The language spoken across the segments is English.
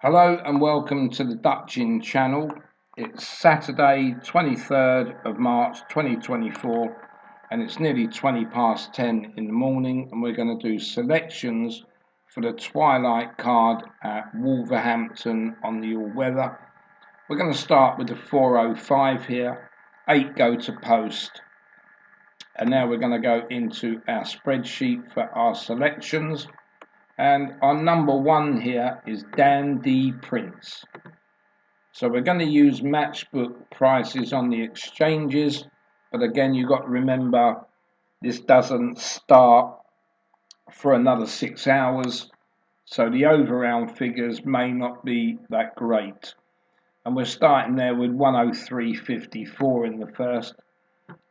Hello and welcome to the Dutchin channel. It's Saturday 23rd of March 2024 and it's nearly 20 past 10 in the morning, and we're going to do selections for the Twilight card at Wolverhampton on the all-weather. We're going to start with the 405 here, 8 go to post, and now we're going to go into our spreadsheet for our selections. And our number one here is Dandy Prince. So we're going to use matchbook prices on the exchanges, but again, you've got to remember this doesn't start for another 6 hours, so the over-round figures may not be that great. And we're starting there with 103.54 in the first,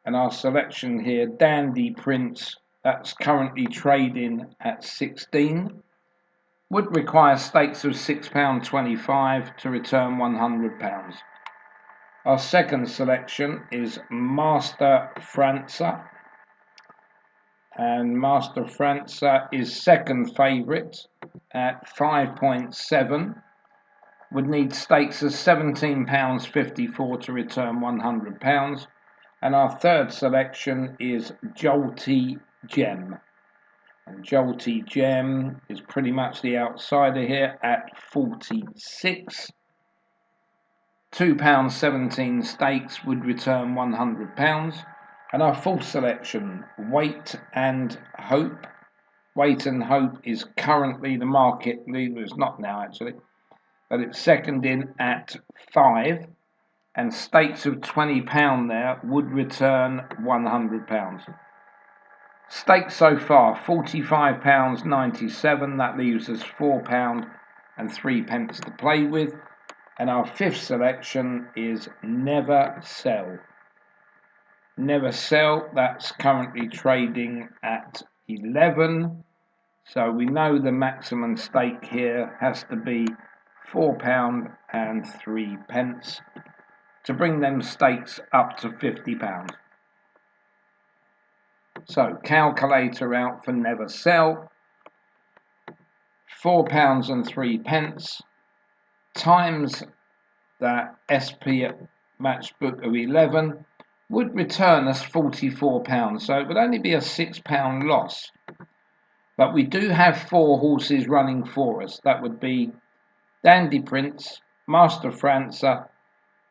and our selection here, Dandy Prince, that's currently trading at 16. Would require stakes of £6.25 to return £100. Our second selection is Master França, and Master França is second favourite at 5.7. Would need stakes of £17.54 to return £100. And our third selection is Jolty Gem. And Jolty Gem is pretty much the outsider here at 46. £2.17 stakes would return £100. And our fourth selection, Wait and Hope. Wait and Hope is currently the market leader. It's not now actually, but it's second in at 5. And stakes of £20 there would return £100. Stakes so far, £45.97. That leaves us £4 and 3 pence to play with. And our fifth selection is Never Sell. Never Sell, that's currently trading at 11. So we know the maximum stake here has to be £4 and 3 pence to bring them stakes up to £50. So calculator out for Never Sell, £4 and 3 pence times that SP matchbook of 11 would return us £44. So it would only be a £6 loss. But we do have 4 horses running for us. That would be Dandy Prince, Master França,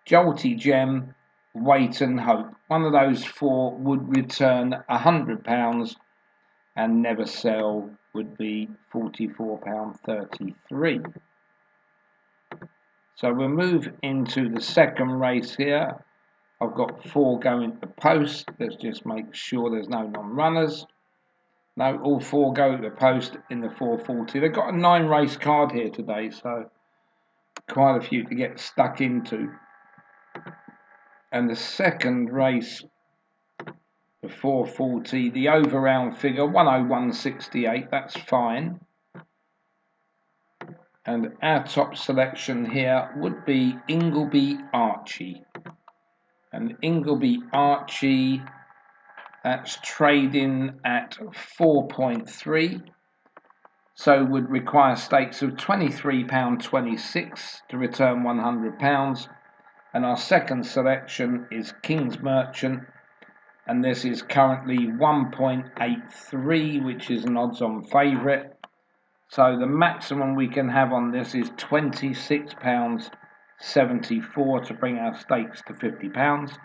Jolty Gem, Wait and Hope. One of those 4 would return £100, and Never Sell would be £44.33. So we'll move into the second race here. I've got 4 going to post. Let's just make sure there's no non-runners. No, all 4 go to post in the 440. They've got a 9 race card here today, so quite a few to get stuck into. And the second race, the 440, the over-round figure, 101.68, that's fine. And our top selection here would be Ingleby Archie. And Ingleby Archie, that's trading at 4.3. So would require stakes of £23.26 to return £100. And our second selection is King's Merchant, and this is currently 1.83, which is an odds-on favourite. So the maximum we can have on this is £26.74 to bring our stakes to £50.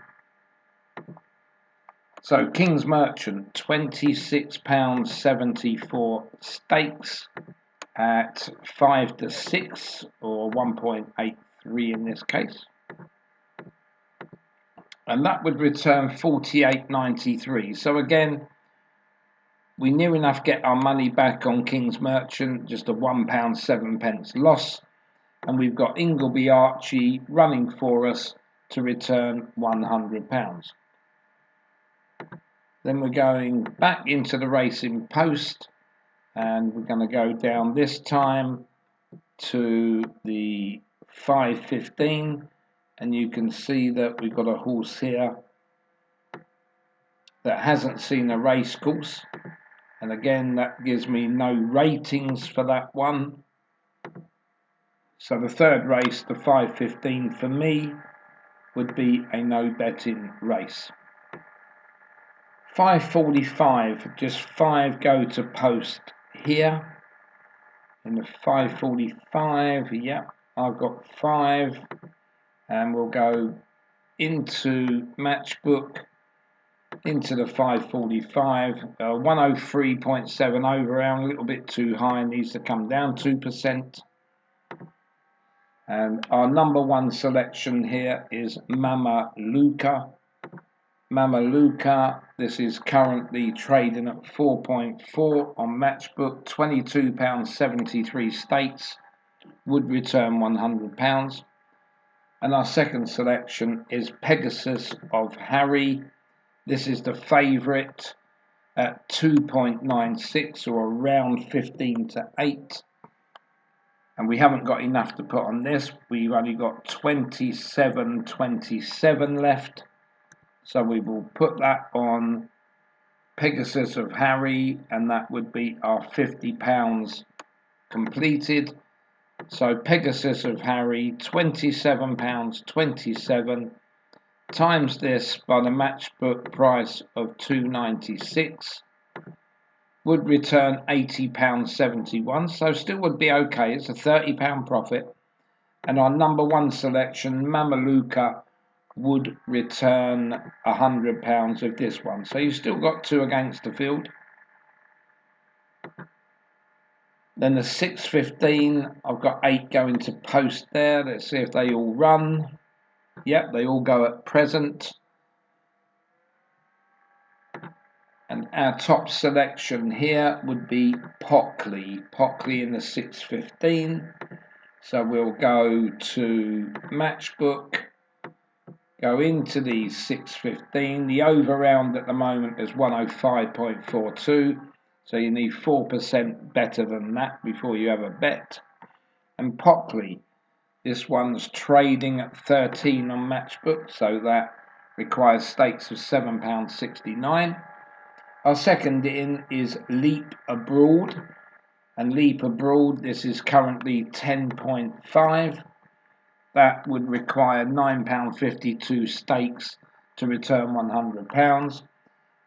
So King's Merchant, £26.74 stakes at 5 to 6, or 1.83 in this case. And that would return £48.93. So again, we near enough get our money back on King's Merchant, just a £1 7 pence loss. And we've got Ingleby Archie running for us to return £100. Then we're going back into the racing post, and we're going to go down this time to the 5.15. And you can see that we've got a horse here that hasn't seen a race course. And again, that gives me no ratings for that one. So the third race, the 5:15, for me would be a no betting race. 5:45, just 5 go to post here. In the 5:45, yeah, I've got 5, and we'll go into matchbook, into the 5:45, 103.7 over, a little bit too high, needs to come down 2%. And our number one selection here is Mama Luca. Mama Luca, this is currently trading at 4.4 on matchbook, £22.73 stakes, would return £100. And our second selection is Pegasus of Harry. This is the favourite at 2.96, or around 15 to 8. And we haven't got enough to put on this. We've only got 27.27 left. So we will put that on Pegasus of Harry, and that would be our £50 completed. So Pegasus of Harry, £27.27, times this by the matchbook price of £2.96, would return £80.71. So still would be okay. It's a £30 profit. And our number one selection, Mamaluca, would return £100 of this one. So you've still got 2 against the field. Then the 6:15, I've got 8 going to post there. Let's see if they all run. Yep, they all go at present. And our top selection here would be Pockley. Pockley in the 6:15. So we'll go to matchbook, go into the 6:15. The over round at the moment is 105.42. So you need 4% better than that before you have a bet. And Pockley, this one's trading at 13 on matchbook, so that requires stakes of £7.69. Our second in is Leap Abroad. And Leap Abroad, this is currently 10.5. That would require £9.52 stakes to return £100.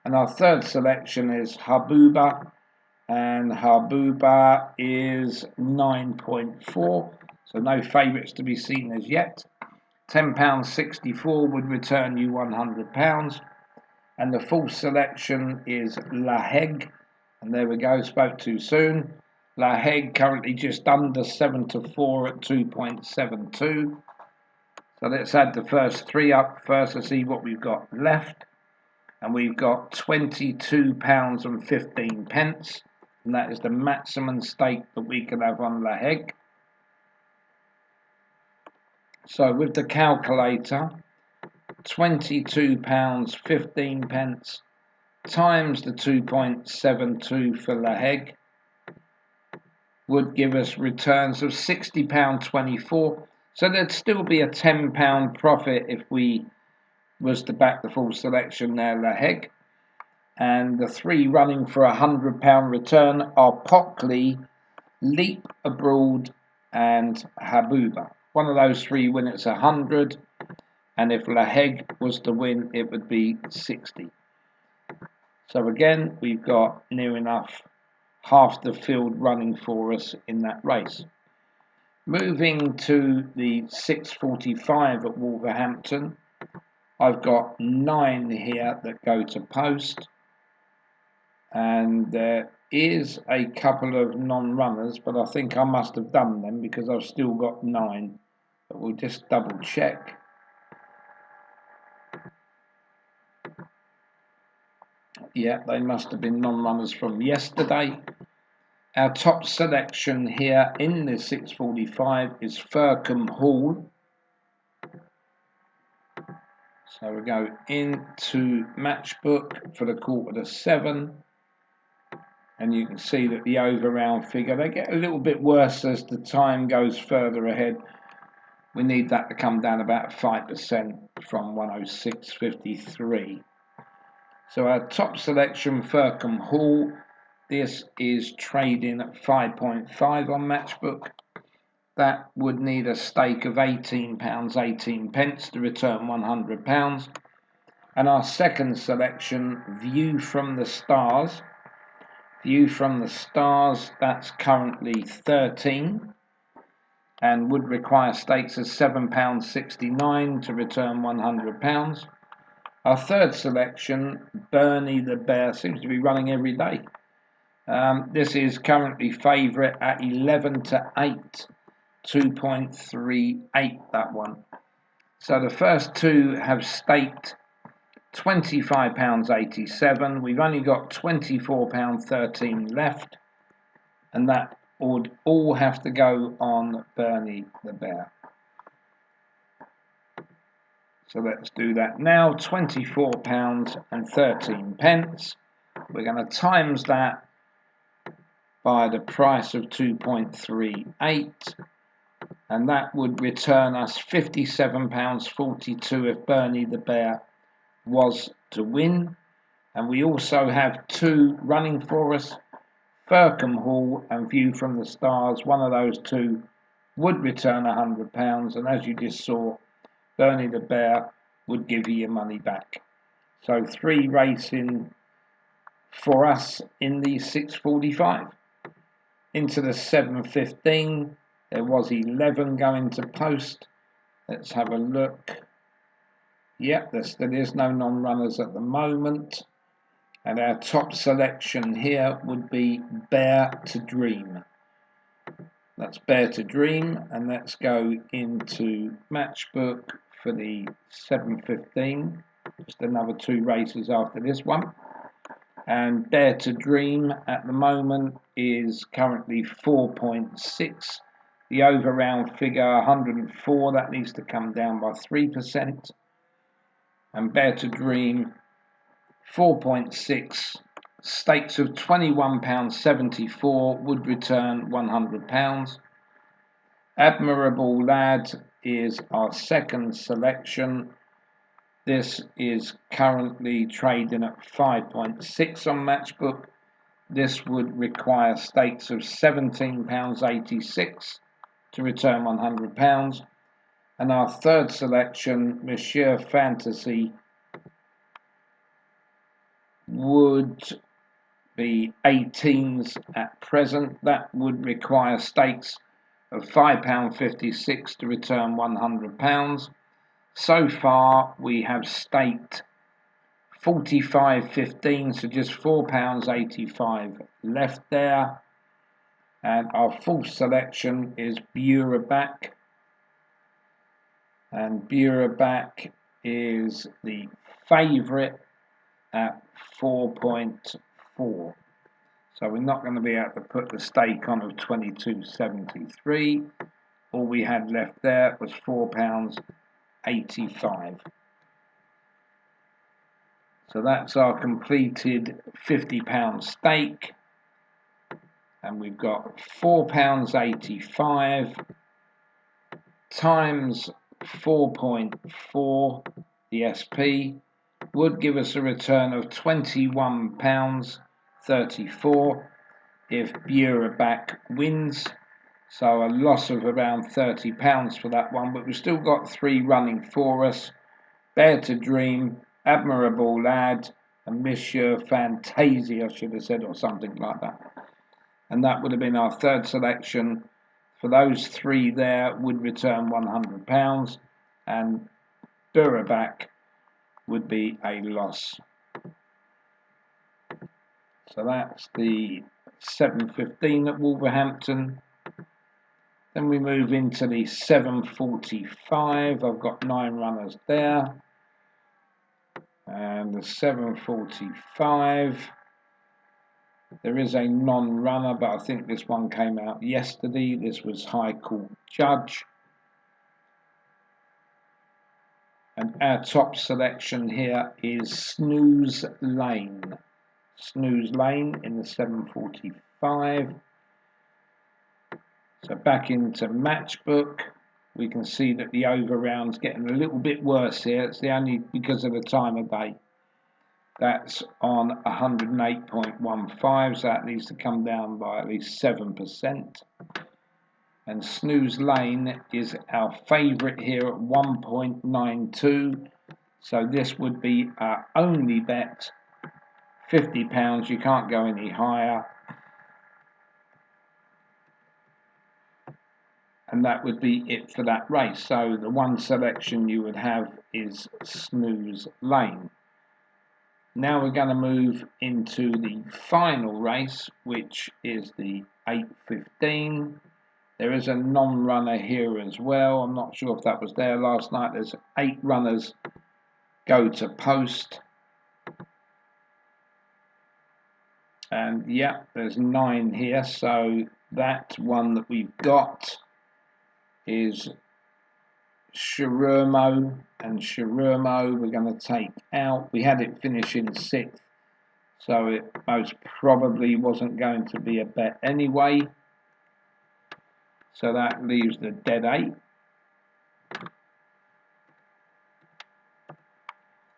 And our third selection is Habuba, and Habuba is 9.4, so no favourites to be seen as yet. £10.64 would return you £100. And the full selection is La Hague, and there we go, spoke too soon. La Hague currently just under 7 to 4 at 2.72. So let's add the first 3 up first to see what we've got left. And we've got £22.15, and that is the maximum stake that we can have on La Hague. So with the calculator, £22.15 times the 2.72 for La Hague would give us returns of £60.24. So there'd still be a £10 profit if we was to back the full selection there, La Hague. And the 3 running for £100 return are Pockley, Leap Abroad, and Habuba. One of those 3 win, it's 100, and if La Hague was to win, it would be 60. So again, we've got near enough half the field running for us in that race. Moving to the 6:45 at Wolverhampton, I've got 9 here that go to post, and there is a couple of non-runners, but I think I must have done them because I've still got 9, but we'll just double check. Yeah, they must have been non-runners from yesterday. Our top selection here in the 6:45 is Firkham Hall. So we go into matchbook for the 6:45, and you can see that the over round figure, they get a little bit worse as the time goes further ahead. We need that to come down about 5% from 106.53. So our top selection, Firkham Hall, this is trading at 5.5 on matchbook. that would need a stake of £18.18 to return £100. And our second selection, View from the Stars. View from the Stars, that's currently 13 and would require stakes of £7.69 to return £100. Our third selection, Bernie the Bear, seems to be running every day. This is currently favourite at 11 to 8, 2.38 that one. So the first two have staked £25.87. We've only got £24.13 left, and that would all have to go on Bernie the Bear. So let's do that now. £24.13. We're going to times that by the price of 2.38, and that would return us £57.42 if Bernie the Bear was to win. And we also have two running for us, Firkham Hall and View from the Stars. One of those two would return £100, and as you just saw, Bernie the Bear would give you your money back. So 3 racing for us in the 6.45. Into the 7.15, there was 11 going to post. Let's have a look. Yep, there still is no non-runners at the moment. And our top selection here would be Bear to Dream. That's Bear to Dream, and let's go into Matchbook for the 7.15. Just another 2 races after this one. And Bear to Dream at the moment is currently 4.6. The over round figure 104, that needs to come down by 3%. And Bear to Dream 4.6, stakes of £21.74 would return £100. Admirable Lad is our second selection. This is currently trading at 5.6 on Matchbook. This would require stakes of £17.86 to return £100. And our third selection, Monsieur Fantasy, would be 18s at present. That would require stakes of £5.56 to return £100. So far we have staked 45.15, so just £4.85 left there. And our fourth selection is Buraback, and Buraback is the favourite at 4.4. So we're not going to be able to put the stake on of 22.73. All we had left there was £4.85. So that's our completed £50 stake. And we've got £4.85 times 4.4, the SP, would give us a return of £21.34 if Buraback wins. So a loss of around £30 for that one, but we've still got 3 running for us. Bear to Dream, Admirable Lad, and Monsieur Fantasy, I should have said, or something like that. And that would have been our third selection. For those 3 there would return £100, and Buraback would be a loss. So that's the 7.15 at Wolverhampton. Then we move into the 7.45. I've got 9 runners there. And the 7.45, there is a non-runner, but I think this one came out yesterday. This was High Court Judge. And our top selection here is Snooze Lane. Snooze Lane in the 7.45. So back into Matchbook, we can see that the over round's getting a little bit worse here. It's the only because of the time of day. That's on 108.15, so that needs to come down by at least 7%. And Snooze Lane is our favourite here at 1.92. So this would be our only bet. £50, you can't go any higher. And that would be it for that race. So the one selection you would have is Snooze Lane. Now we're going to move into the final race, which is the 8.15. There is a non-runner here as well. I'm not sure if that was there last night. There's 8 runners go to post. And yeah, there's 9 here. So that one that we've got is Shirurmo, and Shirurmo we're going to take out. We had it finish in 6th, so it most probably wasn't going to be a bet anyway. So that leaves the dead 8.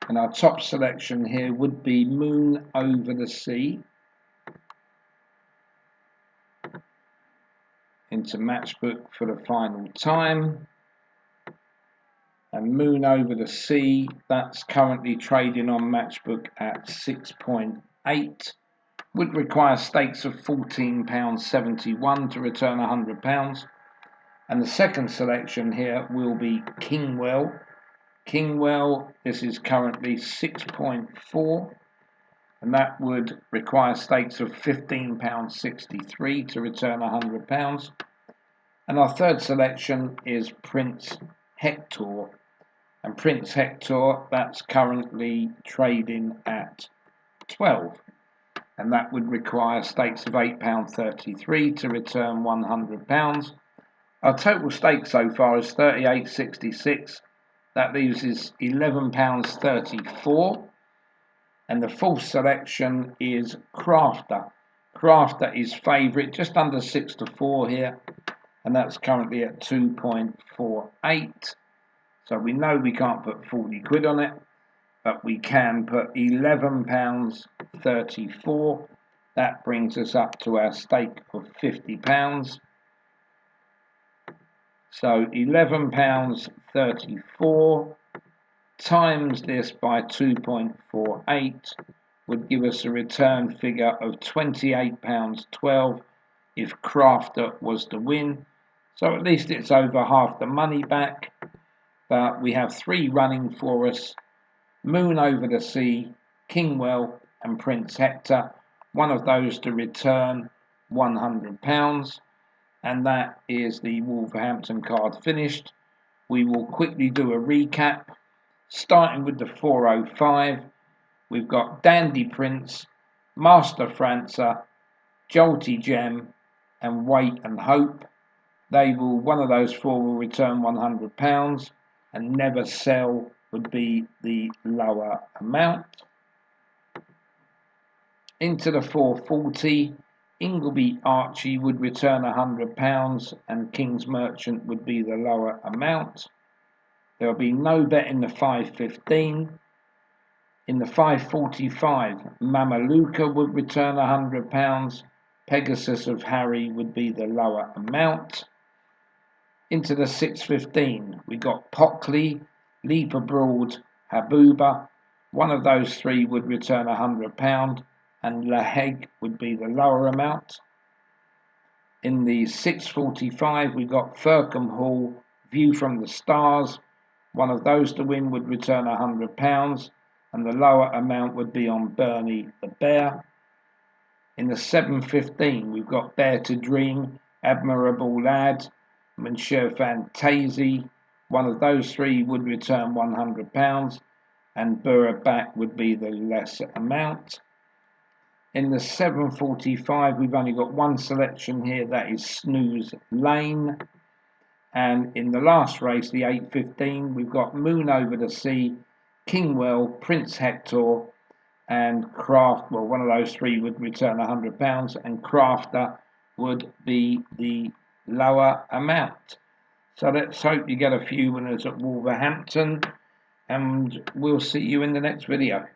And our top selection here would be Moon Over the Sea. Into Matchbook for the final time. And Moon Over the Sea, that's currently trading on Matchbook at 6.8. Would require stakes of £14.71 to return £100. And the second selection here will be Kingwell. Kingwell, this is currently 6.4. And that would require stakes of £15.63 to return £100. And our third selection is Prince Hector. And Prince Hector, that's currently trading at 12. And that would require stakes of £8.33 to return £100. Our total stake so far is £38.66. That leaves us £11.34. And the fourth selection is Crafter. Crafter is favourite, just under 6 to 4 here. And that's currently at 2.48. So we know we can't put 40 quid on it, but we can put £11.34. That brings us up to our stake of £50. So £11.34 times this by 2.48 would give us a return figure of £28.12 if Crafter was to win. So at least it's over half the money back. But we have 3 running for us: Moon Over the Sea, Kingwell and Prince Hector. One of those to return £100. And that is the Wolverhampton card finished. We will quickly do a recap. Starting with the 405, we've got Dandy Prince, Master Francer, Jolty Gem and Wait and Hope. One of those 4 will return £100. And Never Sell would be the lower amount. Into the 440, Ingleby Archie would return £100 and King's Merchant would be the lower amount. There will be no bet in the 515. In the 545, Mamaluka would return £100. Pegasus of Harry would be the lower amount. Into the 615, we got Pockley, Leap Abroad, Habuba. One of those 3 would return £100 and Laheg would be the lower amount. In the 645, we got Firkham Hall, View from the Stars. One of those to win would return £100 and the lower amount would be on Bernie the Bear. In the 715, we've got Dare to Dream, Admirable Lad, Monsieur Fantasy. One of those 3 would return £100 and Burraback would be the lesser amount. In the 745, we've only got 1 selection here, that is Snooze Lane. And in the last race, the 815, we've got Moon Over the Sea, Kingwell, Prince Hector and Craft. Well, one of those 3 would return £100 and Crafter would be the lower amount. So let's hope you get a few winners at Wolverhampton, and we'll see you in the next video.